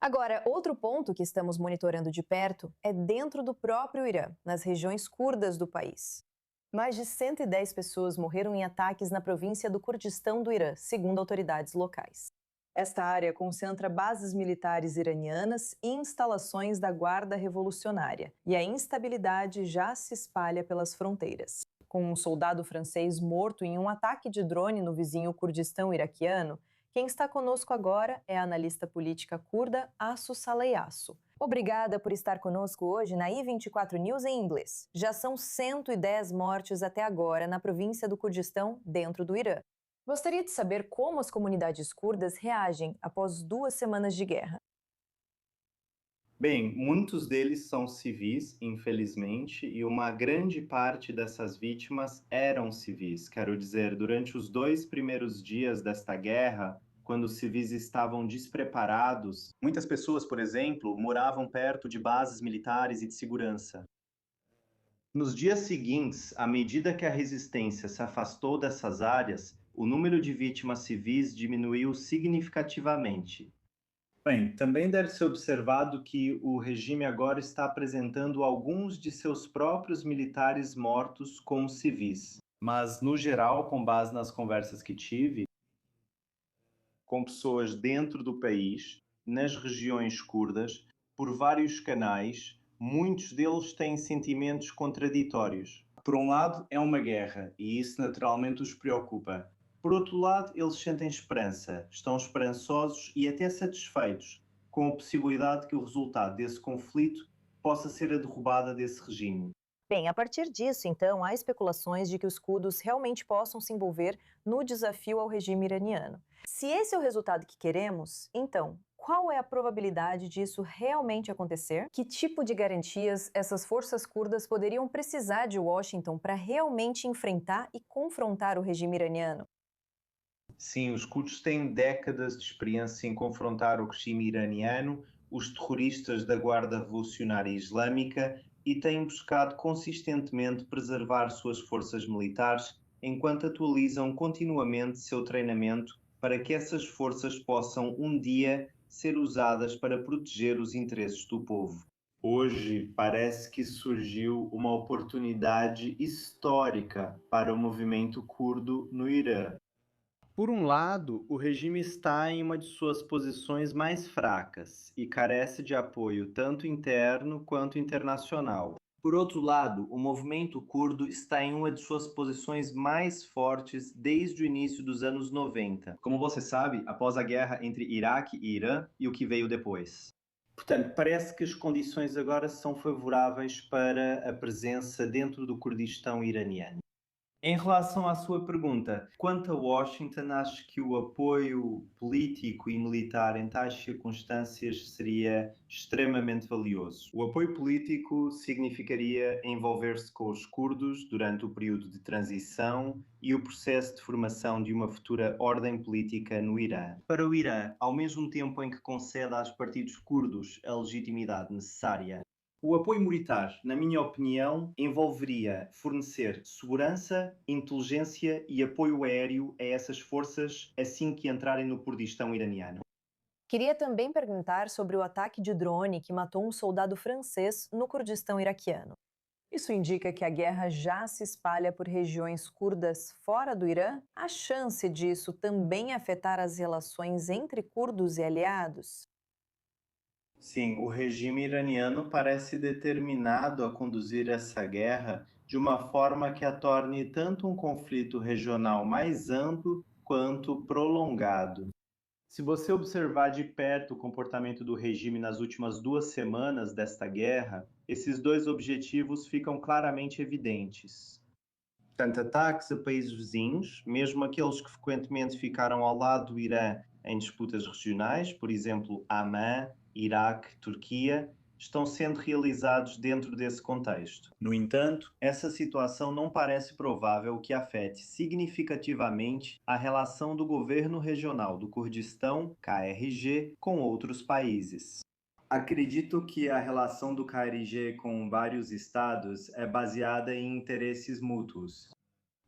Agora, outro ponto que estamos monitorando de perto é dentro do próprio Irã, nas regiões curdas do país. Mais de 110 pessoas morreram em ataques na província do Kurdistão do Irã, segundo autoridades locais. Esta área concentra bases militares iranianas e instalações da Guarda Revolucionária, e a instabilidade já se espalha pelas fronteiras. Com um soldado francês morto em um ataque de drone no vizinho Kurdistão iraquiano, quem está conosco agora é a analista política curda Assu Saleh Assu. Obrigada por estar conosco hoje na I24 News em inglês. Já são 110 mortes até agora na província do Kurdistão, dentro do Irã. Gostaria de saber como as comunidades curdas reagem após 2 semanas de guerra. Bem, muitos deles são civis, infelizmente, e uma grande parte dessas vítimas eram civis. Quero dizer, durante os 2 primeiros dias desta guerra, quando os civis estavam despreparados, muitas pessoas, por exemplo, moravam perto de bases militares e de segurança. Nos dias seguintes, à medida que a resistência se afastou dessas áreas, o número de vítimas civis diminuiu significativamente. Bem, também deve ser observado que o regime agora está apresentando alguns de seus próprios militares mortos como civis. Mas, no geral, com base nas conversas que tive com pessoas dentro do país, nas regiões curdas, por vários canais, muitos deles têm sentimentos contraditórios. Por um lado, é uma guerra, e isso naturalmente os preocupa. Por outro lado, eles sentem esperança, estão esperançosos e até satisfeitos com a possibilidade que o resultado desse conflito possa ser a derrubada desse regime. Bem, a partir disso, então, há especulações de que os curdos realmente possam se envolver no desafio ao regime iraniano. Se esse é o resultado que queremos, então, qual é a probabilidade disso realmente acontecer? Que tipo de garantias essas forças curdas poderiam precisar de Washington para realmente enfrentar e confrontar o regime iraniano? Sim, os curdos têm décadas de experiência em confrontar o regime iraniano, os terroristas da Guarda Revolucionária Islâmica e têm buscado consistentemente preservar suas forças militares enquanto atualizam continuamente seu treinamento para que essas forças possam um dia ser usadas para proteger os interesses do povo. Hoje parece que surgiu uma oportunidade histórica para o movimento curdo no Irã. Por um lado, o regime está em uma de suas posições mais fracas e carece de apoio tanto interno quanto internacional. Por outro lado, o movimento curdo está em uma de suas posições mais fortes desde o início dos anos 90. Como você sabe, após a guerra entre Iraque e Irã e o que veio depois. Portanto, parece que as condições agora são favoráveis para a presença dentro do Kurdistão iraniano. Em relação à sua pergunta, quanto a Washington, acho que o apoio político e militar em tais circunstâncias seria extremamente valioso. O apoio político significaria envolver-se com os curdos durante o período de transição e o processo de formação de uma futura ordem política no Irã. Para o Irã, ao mesmo tempo em que concede aos partidos curdos a legitimidade necessária, o apoio militar, na minha opinião, envolveria fornecer segurança, inteligência e apoio aéreo a essas forças assim que entrarem no Kurdistão iraniano. Queria também perguntar sobre o ataque de drone que matou um soldado francês no Kurdistão iraquiano. Isso indica que a guerra já se espalha por regiões curdas fora do Irã? Há chance disso também afetar as relações entre curdos e aliados? Sim, o regime iraniano parece determinado a conduzir essa guerra de uma forma que a torne tanto um conflito regional mais amplo quanto prolongado. Se você observar de perto o comportamento do regime nas últimas 2 semanas desta guerra, esses dois objetivos ficam claramente evidentes. Portanto, ataques a países vizinhos, mesmo aqueles que frequentemente ficaram ao lado do Irã em disputas regionais, por exemplo, Amã, Iraque, Turquia, estão sendo realizados dentro desse contexto. No entanto, essa situação não parece provável que afete significativamente a relação do governo regional do Kurdistão, KRG, com outros países. Acredito que a relação do KRG com vários estados é baseada em interesses mútuos.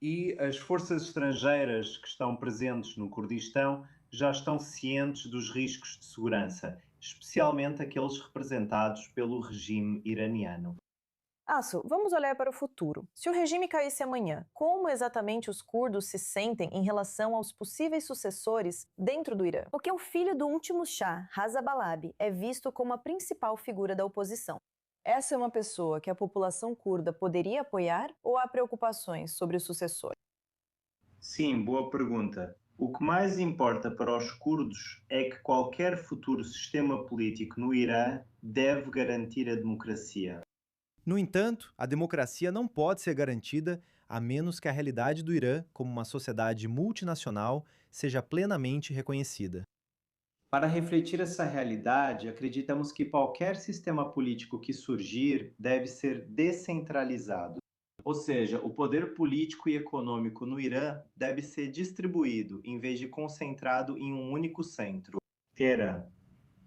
E as forças estrangeiras que estão presentes no Kurdistão já estão cientes dos riscos de segurança especialmente aqueles representados pelo regime iraniano. Aço, vamos olhar para o futuro. Se o regime caísse amanhã, como exatamente os curdos se sentem em relação aos possíveis sucessores dentro do Irã? Porque o filho do último Shah, Reza Pahlavi, é visto como a principal figura da oposição. Essa é uma pessoa que a população curda poderia apoiar ou há preocupações sobre o sucessor? Sim, boa pergunta. O que mais importa para os curdos é que qualquer futuro sistema político no Irã deve garantir a democracia. No entanto, a democracia não pode ser garantida a menos que a realidade do Irã, como uma sociedade multinacional, seja plenamente reconhecida. Para refletir essa realidade, acreditamos que qualquer sistema político que surgir deve ser descentralizado. Ou seja, o poder político e econômico no Irã deve ser distribuído em vez de concentrado em um único centro. Teherã.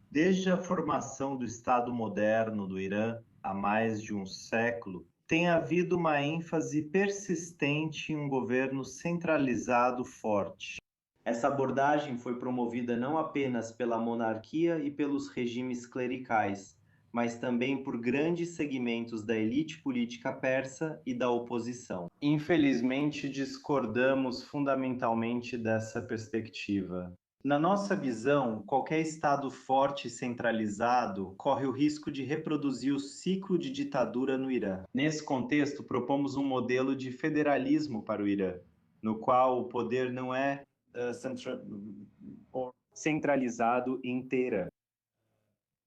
Desde a formação do Estado moderno do Irã, há mais de um século, tem havido uma ênfase persistente em um governo centralizado forte. Essa abordagem foi promovida não apenas pela monarquia e pelos regimes clericais, mas também por grandes segmentos da elite política persa e da oposição. Infelizmente, discordamos fundamentalmente dessa perspectiva. Na nossa visão, qualquer Estado forte e centralizado corre o risco de reproduzir o ciclo de ditadura no Irã. Nesse contexto, propomos um modelo de federalismo para o Irã, no qual o poder não é centralizado inteira.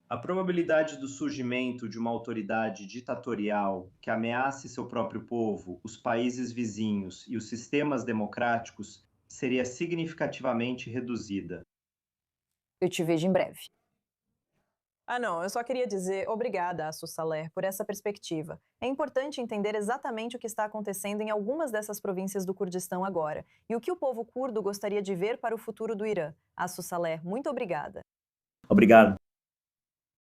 A probabilidade do surgimento de uma autoridade ditatorial que ameace seu próprio povo, os países vizinhos e os sistemas democráticos seria significativamente reduzida. Eu te vejo em breve. Não, eu só queria dizer obrigada, Aço Saleh, por essa perspectiva. É importante entender exatamente o que está acontecendo em algumas dessas províncias do Kurdistão agora e o que o povo curdo gostaria de ver para o futuro do Irã. Aço Saleh, muito obrigada. Obrigado.